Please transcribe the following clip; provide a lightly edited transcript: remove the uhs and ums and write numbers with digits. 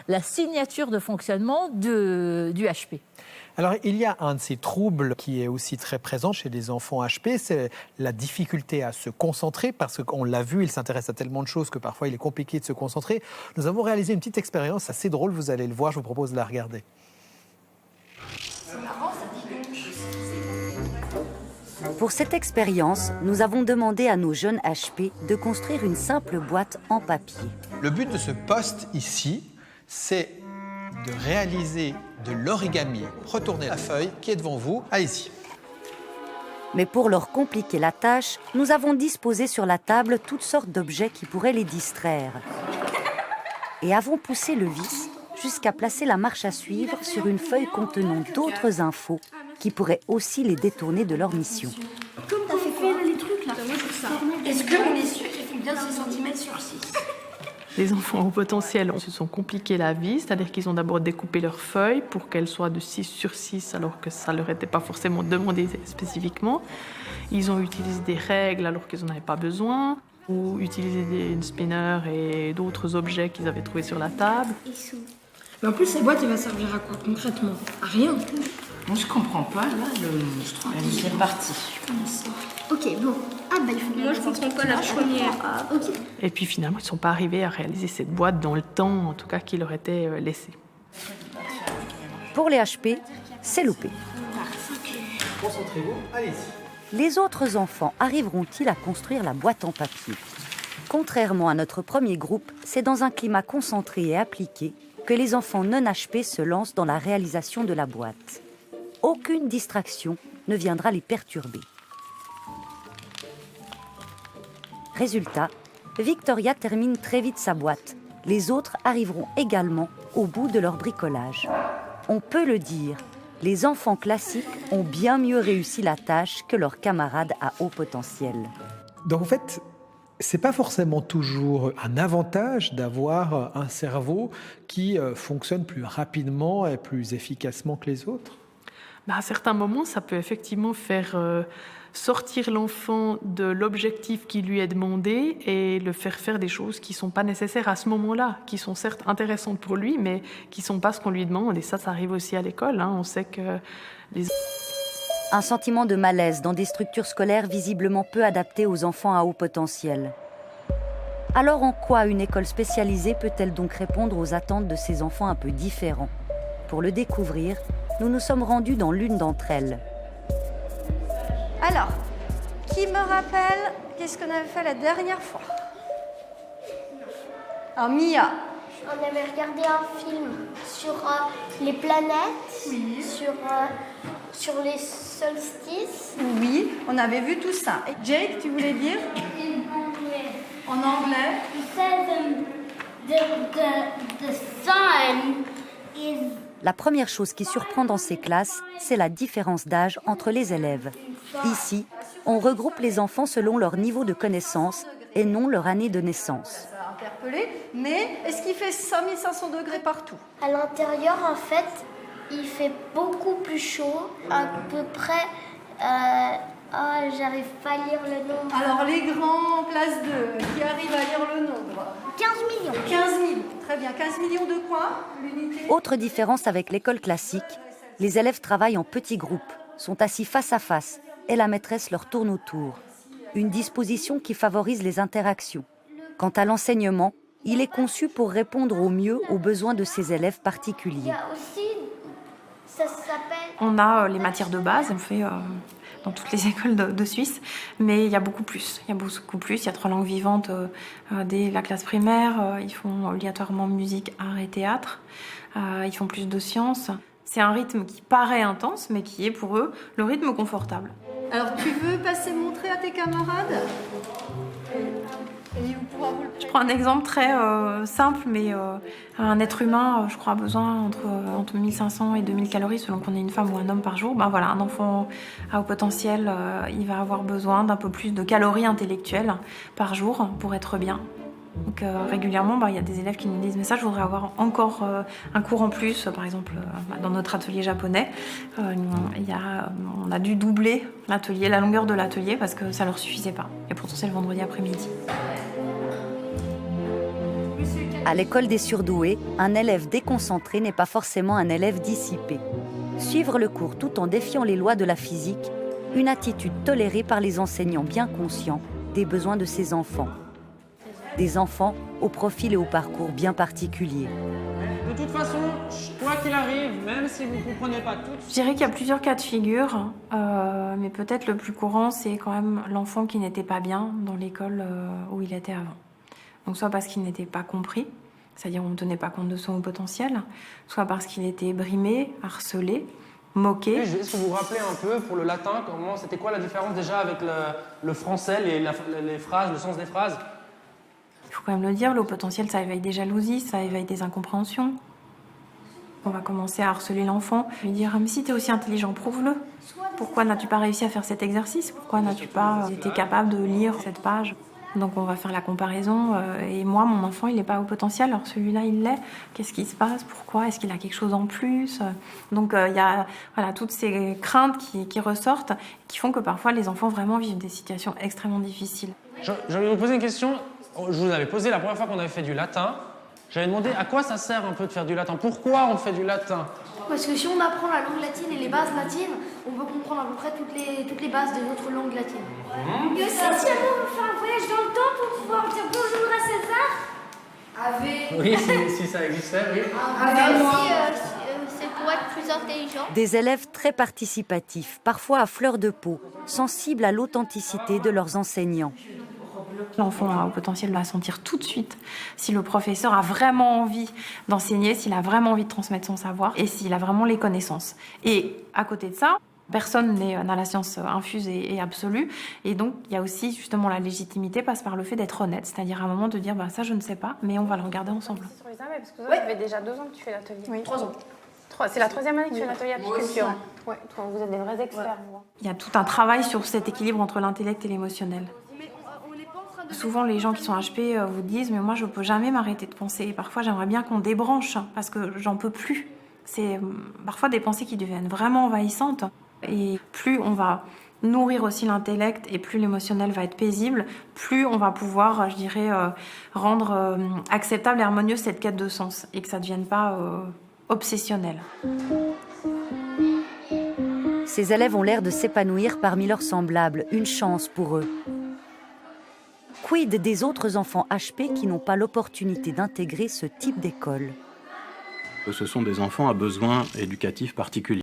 la signature de fonctionnement du HP. Alors, il y a un de ces troubles qui est aussi très présent chez les enfants HP, c'est la difficulté à se concentrer, parce qu'on l'a vu, ils s'intéressent à tellement de choses que parfois il est compliqué de se concentrer. Nous avons réalisé une petite expérience assez drôle, vous allez le voir, je vous propose de la regarder. Pour cette expérience, nous avons demandé à nos jeunes HP de construire une simple boîte en papier. Le but de ce poste ici, c'est de réaliser de l'origami. Retournez la feuille qui est devant vous, allez-y. Mais pour leur compliquer la tâche, nous avons disposé sur la table toutes sortes d'objets qui pourraient les distraire. Et avons poussé le vis jusqu'à placer la marche à suivre sur une feuille contenant d'autres infos qui pourraient aussi les détourner de leur mission. Comme t'as fait les trucs là. Est-ce qu'on est sûr qu'il faut bien 6 cm sur 6 ? Les enfants au potentiel se sont compliqués la vie, c'est-à-dire qu'ils ont d'abord découpé leurs feuilles pour qu'elles soient de 6 sur 6, alors que ça ne leur était pas forcément demandé spécifiquement. Ils ont utilisé des règles alors qu'ils n'en avaient pas besoin, ou utilisé des spinners et d'autres objets qu'ils avaient trouvés sur la table. Mais en plus, cette boîte, elle va servir à quoi concrètement ? À rien. Moi, je comprends pas, là, la deuxième partie. Ok, bon. Ah bah, il faut bien. Moi, je comprends pas la première. Ah, ok. Et puis finalement, ils ne sont pas arrivés à réaliser cette boîte dans le temps, en tout cas, qui leur était laissé. Pour les HP, c'est loupé. Concentrez-vous, allez-y. Les autres enfants arriveront-ils à construire la boîte en papier ? Contrairement à notre premier groupe, c'est dans un climat concentré et appliqué que les enfants non HP se lancent dans la réalisation de la boîte. Aucune distraction ne viendra les perturber. Résultat, Victoria termine très vite sa boîte. Les autres arriveront également au bout de leur bricolage. On peut le dire, les enfants classiques ont bien mieux réussi la tâche que leurs camarades à haut potentiel. Donc en fait, c'est pas forcément toujours un avantage d'avoir un cerveau qui fonctionne plus rapidement et plus efficacement que les autres. À certains moments, ça peut effectivement faire sortir l'enfant de l'objectif qui lui est demandé et le faire faire des choses qui ne sont pas nécessaires à ce moment-là, qui sont certes intéressantes pour lui, mais qui ne sont pas ce qu'on lui demande. Et ça arrive aussi à l'école. On sait que Un sentiment de malaise dans des structures scolaires visiblement peu adaptées aux enfants à haut potentiel. Alors en quoi une école spécialisée peut-elle donc répondre aux attentes de ces enfants un peu différents ? Pour le découvrir, nous nous sommes rendus dans l'une d'entre elles. Alors, qui me rappelle qu'est-ce qu'on avait fait la dernière fois ? Alors Mia. On avait regardé un film sur les planètes, oui. Sur les solstices. Oui, on avait vu tout ça. Et Jake, tu voulais dire ? En anglais. It says the sun is... La première chose qui surprend dans ces classes, c'est la différence d'âge entre les élèves. Ici, on regroupe les enfants selon leur niveau de connaissance et non leur année de naissance. Ça a interpellé, mais est-ce qu'il fait 5500 degrés partout ? À l'intérieur, en fait, il fait beaucoup plus chaud, à peu près... j'arrive pas à lire le nombre. Alors, les grands, classe 2, qui arrivent à lire le nombre ? 15 millions. 15 millions, très bien. 15 millions de quoi, l'unité ? Autre différence avec l'école classique, les élèves travaillent en petits groupes, sont assis face à face et la maîtresse leur tourne autour. Une disposition qui favorise les interactions. Quant à l'enseignement, il est conçu pour répondre au mieux aux besoins de ces élèves particuliers. Il y a aussi, ça s'appelle... On a les matières de base, on fait dans toutes les écoles de Suisse, mais il y a beaucoup plus. Il y a 3 langues vivantes dès la classe primaire. Ils font obligatoirement musique, art et théâtre. Ils font plus de sciences. C'est un rythme qui paraît intense, mais qui est pour eux le rythme confortable. Alors, tu veux passer montrer à tes camarades ? Je prends un exemple très simple, mais un être humain, je crois, a besoin entre 1500 et 2000 calories selon qu'on est une femme ou un homme par jour. Voilà, un enfant à haut potentiel, il va avoir besoin d'un peu plus de calories intellectuelles par jour pour être bien. Donc régulièrement, il y a des élèves qui nous disent « mais ça, je voudrais avoir encore un cours en plus ». Par exemple, dans notre atelier japonais, on a dû doubler la longueur de l'atelier parce que ça ne leur suffisait pas. Et pourtant, c'est le vendredi après-midi. Monsieur À l'école des surdoués, un élève déconcentré n'est pas forcément un élève dissipé. Suivre le cours tout en défiant les lois de la physique, une attitude tolérée par les enseignants bien conscients des besoins de ces enfants. Des enfants au profil et au parcours bien particuliers. De toute façon, quoi qu'il arrive, même si vous ne comprenez pas tout... Je dirais qu'il y a plusieurs cas de figure, mais peut-être le plus courant, c'est quand même l'enfant qui n'était pas bien dans l'école où il était avant. Donc soit parce qu'il n'était pas compris, c'est-à-dire on ne tenait pas compte de son haut potentiel, soit parce qu'il était brimé, harcelé, moqué. Est-ce que vous vous rappelez un peu pour le latin, c'était quoi la différence déjà avec le français, les phrases, le sens des phrases? Il faut quand même le dire, le haut potentiel, ça éveille des jalousies, ça éveille des incompréhensions. On va commencer à harceler l'enfant, lui dire « mais si tu es aussi intelligent, prouve-le. Pourquoi n'as-tu pas réussi à faire cet exercice? Pourquoi n'as-tu pas été capable de lire cette page ?» Donc on va faire la comparaison, et moi, mon enfant, il n'est pas haut potentiel, alors celui-là, il l'est. Qu'est-ce qui se passe? Pourquoi? Est-ce qu'il a quelque chose en plus? Donc il y a toutes ces craintes qui ressortent, qui font que parfois les enfants vraiment vivent des situations extrêmement difficiles. Je vais vous poser une question. Je vous avais posé la première fois qu'on avait fait du latin. J'avais demandé à quoi ça sert un peu de faire du latin. Pourquoi on fait du latin? Parce que si on apprend la langue latine et les bases latines, on peut comprendre à peu près toutes les bases de notre langue latine. Que si on veut faire un voyage dans le temps pour pouvoir dire bonjour à César? Oui, si ça existait, oui. C'est pour être plus intelligent. Des élèves très participatifs, parfois à fleur de peau, sensibles à l'authenticité de leurs enseignants. L'enfant a au potentiel va sentir tout de suite si le professeur a vraiment envie d'enseigner, s'il a vraiment envie de transmettre son savoir et s'il a vraiment les connaissances. Et à côté de ça, personne n'a la science infuse et absolue. Et donc, il y a aussi justement la légitimité passe par le fait d'être honnête, c'est-à-dire à un moment de dire ça je ne sais pas, mais on va le regarder ensemble. Sur les armes, parce que ça fait déjà 2 ans que tu fais l'atelier. Oui, 3 ans. C'est la 3e année que tu fais l'atelier apiculture. Ouais, vous êtes des vrais experts. Il y a tout un travail sur cet équilibre entre l'intellect et l'émotionnel. Souvent, les gens qui sont HP vous disent « mais moi, je ne peux jamais m'arrêter de penser. Et parfois, j'aimerais bien qu'on débranche parce que j'en peux plus. » C'est parfois des pensées qui deviennent vraiment envahissantes. Et plus on va nourrir aussi l'intellect et plus l'émotionnel va être paisible, plus on va pouvoir, je dirais, rendre acceptable et harmonieuse cette quête de sens et que ça ne devienne pas obsessionnel. Ces élèves ont l'air de s'épanouir parmi leurs semblables, une chance pour eux. Quid des autres enfants HP qui n'ont pas l'opportunité d'intégrer ce type d'école? Ce sont des enfants à besoins éducatifs particuliers.